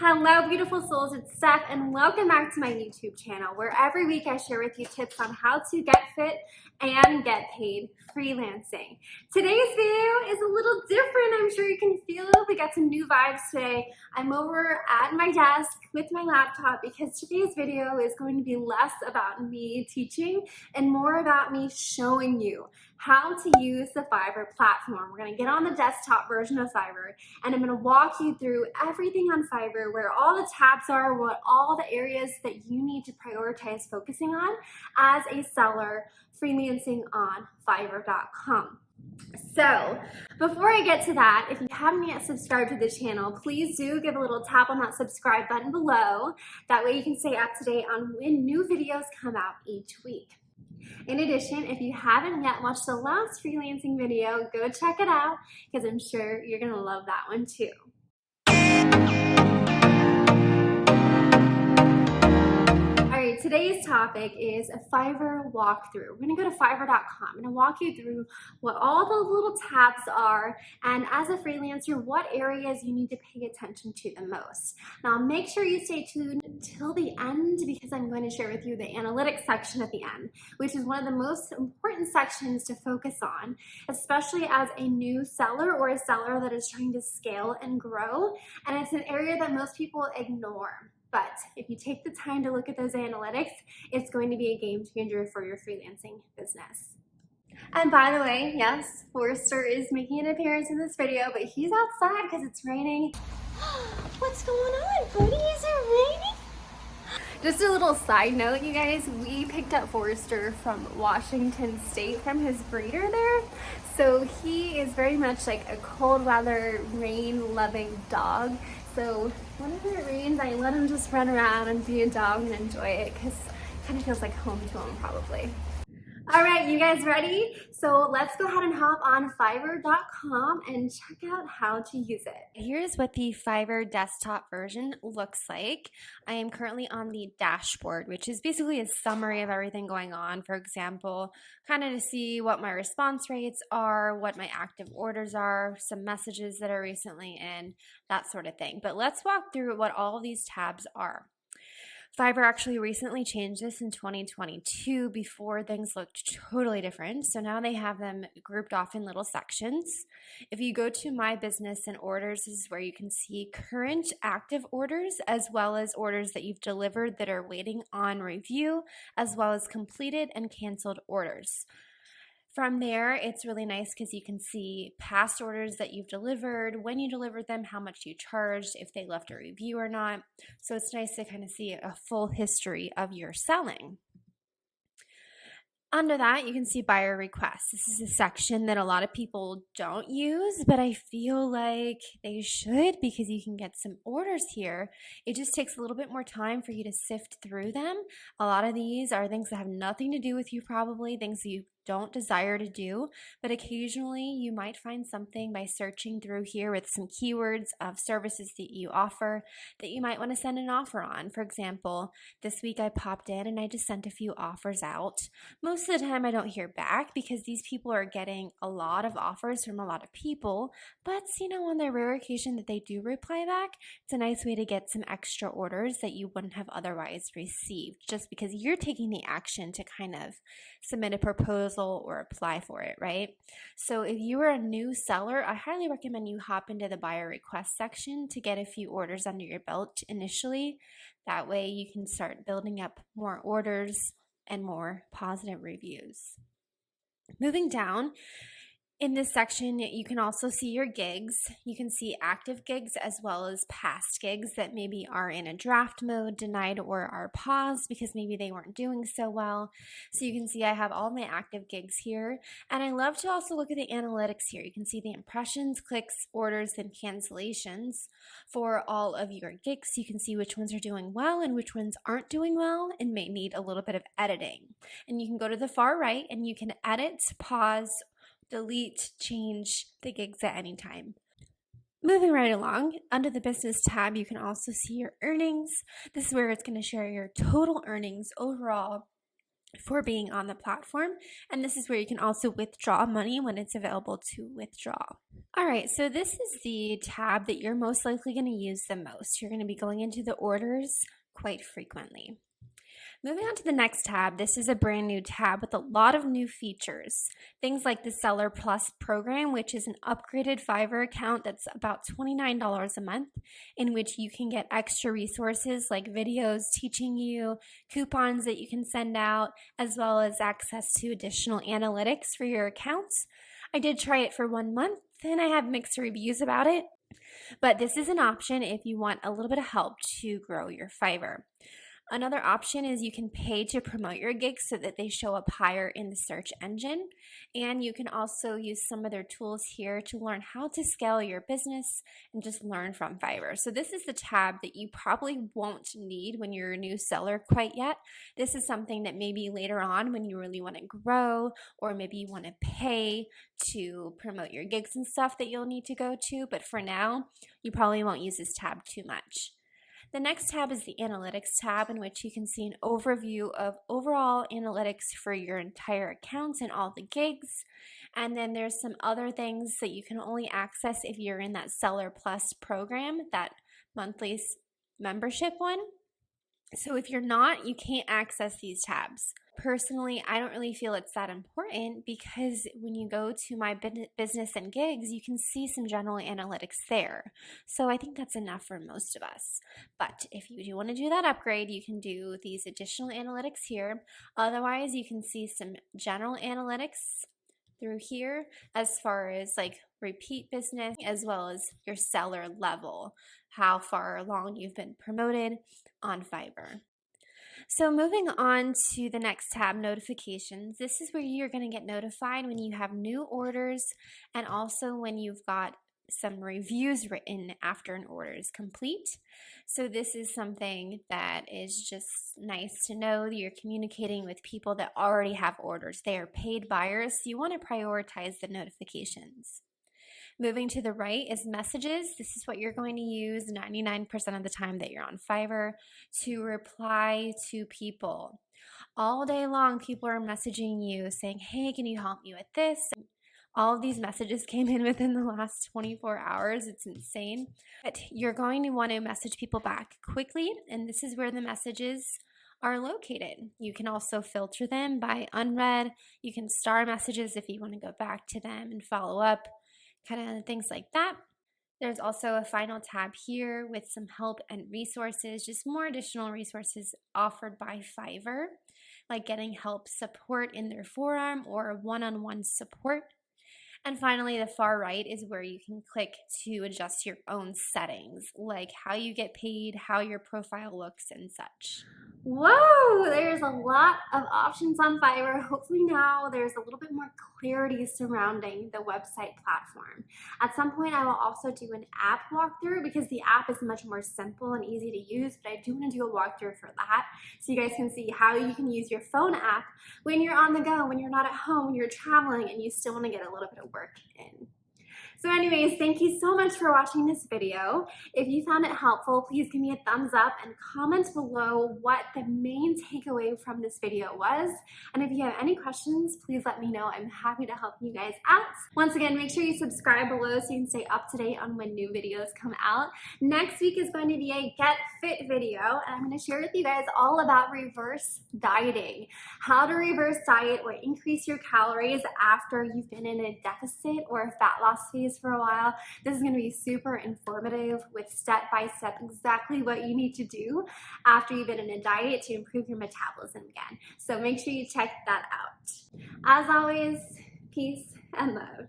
Hello, beautiful souls. It's Steph, and welcome back to my YouTube channel, where every week I share with you tips on how to get fit and get paid freelancing. Today's video is a little different. I'm sure you can feel it. We got some new vibes today. I'm over at my desk with my laptop because today's video is going to be less about me teaching and more about me showing you how to use the Fiverr platform. We're going to get on the desktop version of Fiverr, and I'm going to walk you through everything on Fiverr, where all the tabs are, what all the areas that you need to prioritize focusing on as a seller freelancing on Fiverr.com. So before I get to that, if you haven't yet subscribed to the channel, please do give a little tap on that subscribe button below. That way you can stay up to date on when new videos come out each week. In addition, if you haven't yet watched the last freelancing video, go check it out because I'm sure you're going to love that one too. Alright, today's topic is a Fiverr walkthrough. We're going to go to Fiverr.com. I'm going to walk you through what all the little tabs are, and as a freelancer, what areas you need to pay attention to the most. Now, make sure you stay tuned till the end because I'm going to share with you the analytics section at the end, which is one of the most important sections to focus on, especially as a new seller or a seller that is trying to scale and grow. And it's an area that most people ignore. But if you take the time to look at those analytics, it's going to be a game changer for your freelancing business. And by the way, yes, Forrester is making an appearance in this video, but he's outside because it's raining. What's going on, buddy? Is it raining? Just a little side note, you guys, we picked up Forrester from Washington State from his breeder there. So he is very much like a cold weather, rain loving dog. So whenever it rains, I let him just run around and be a dog and enjoy it because it kind of feels like home to him probably. All right, you guys ready? So let's go ahead and hop on Fiverr.com and check out how to use it. Here's what the Fiverr desktop version looks like. I am currently on the dashboard, which is basically a summary of everything going on. For example, kind of to see what my response rates are, what my active orders are, some messages that are recently in, that sort of thing. But let's walk through what all of these tabs are. Fiverr actually recently changed this in 2022. Before, things looked totally different. So now they have them grouped off in little sections. If you go to My Business and Orders, this is where you can see current active orders as well as orders that you've delivered that are waiting on review, as well as completed and canceled orders. From there, it's really nice because you can see past orders that you've delivered, when you delivered them, how much you charged, if they left a review or not. So it's nice to kind of see a full history of your selling. Under that, you can see buyer requests. This is a section that a lot of people don't use, but I feel like they should because you can get some orders here. It just takes a little bit more time for you to sift through them. A lot of these are things that have nothing to do with you probably, things that you don't desire to do, but occasionally you might find something by searching through here with some keywords of services that you offer that you might want to send an offer on. For example, this week I popped in and I just sent a few offers out. Most of the time I don't hear back because these people are getting a lot of offers from a lot of people, but on the rare occasion that they do reply back, it's a nice way to get some extra orders that you wouldn't have otherwise received just because you're taking the action to kind of submit a proposal or apply for it, right? So if you are a new seller, I highly recommend you hop into the buyer request section to get a few orders under your belt initially. That way you can start building up more orders and more positive reviews. Moving down, in this section, you can also see your gigs. You can see active gigs as well as past gigs that maybe are in a draft mode, denied, or are paused because maybe they weren't doing so well. So you can see I have all my active gigs here. And I love to also look at the analytics here. You can see the impressions, clicks, orders, and cancellations for all of your gigs. You can see which ones are doing well and which ones aren't doing well and may need a little bit of editing. And you can go to the far right and you can edit, pause, delete, change the gigs at any time. Moving right along, under the business tab, you can also see your earnings. This is where it's going to share your total earnings overall for being on the platform. And this is where you can also withdraw money when it's available to withdraw. All right, so this is the tab that you're most likely going to use the most. You're going to be going into the orders quite frequently. Moving on to the next tab, this is a brand new tab with a lot of new features. Things like the Seller Plus program, which is an upgraded Fiverr account that's about $29 a month, in which you can get extra resources like videos teaching you, coupons that you can send out, as well as access to additional analytics for your accounts. I did try it for 1 month and I have mixed reviews about it, but this is an option if you want a little bit of help to grow your Fiverr. Another option is you can pay to promote your gigs so that they show up higher in the search engine. And you can also use some of their tools here to learn how to scale your business and just learn from Fiverr. So this is the tab that you probably won't need when you're a new seller quite yet. This is something that maybe later on when you really want to grow, or maybe you want to pay to promote your gigs and stuff, that you'll need to go to. But for now, you probably won't use this tab too much. The next tab is the Analytics tab, in which you can see an overview of overall analytics for your entire accounts and all the gigs. And then there's some other things that you can only access if you're in that Seller Plus program, that monthly membership one. So if you're not, you can't access these tabs. Personally, I don't really feel it's that important, because when you go to my business and gigs, you can see some general analytics there. So I think that's enough for most of us. But if you do want to do that upgrade, you can do these additional analytics here. Otherwise, you can see some general analytics through here as far as like repeat business, as well as your seller level, how far along you've been promoted on Fiverr. So moving on to the next tab, notifications. This is where you're going to get notified when you have new orders, and also when you've got some reviews written after an order is complete. So this is something that is just nice to know that you're communicating with people that already have orders. They are paid buyers, so you want to prioritize the notifications. Moving to the right is messages. This is what you're going to use 99% of the time that you're on Fiverr, to reply to people. All day long, people are messaging you saying, hey, can you help me with this? All of these messages came in within the last 24 hours. It's insane. But you're going to want to message people back quickly, and this is where the messages are located. You can also filter them by unread. You can star messages if you want to go back to them and follow up, kind of things like that. There's also a final tab here with some help and resources, just more additional resources offered by Fiverr, like getting help support in their forum or one-on-one support. And finally, the far right is where you can click to adjust your own settings, like how you get paid, how your profile looks, and such. Whoa, there's a lot of options on Fiverr. Hopefully now there's a little bit more clarity surrounding the website platform. At some point I will also do an app walkthrough, because the app is much more simple and easy to use, but I do want to do a walkthrough for that, so you guys can see how you can use your phone app when you're on the go, when you're not at home, when you're traveling, and you still want to get a little bit of work in. So anyways, thank you so much for watching this video. If you found it helpful, please give me a thumbs up and comment below what the main takeaway from this video was. And if you have any questions, please let me know. I'm happy to help you guys out. Once again, make sure you subscribe below so you can stay up to date on when new videos come out. Next week is going to be a Get Fit video, and I'm going to share with you guys all about reverse dieting. How to reverse diet or increase your calories after you've been in a deficit or a fat loss phase for a while. This is going to be super informative with step-by-step exactly what you need to do after you've been in a diet to improve your metabolism again. So make sure you check that out. As always, peace and love.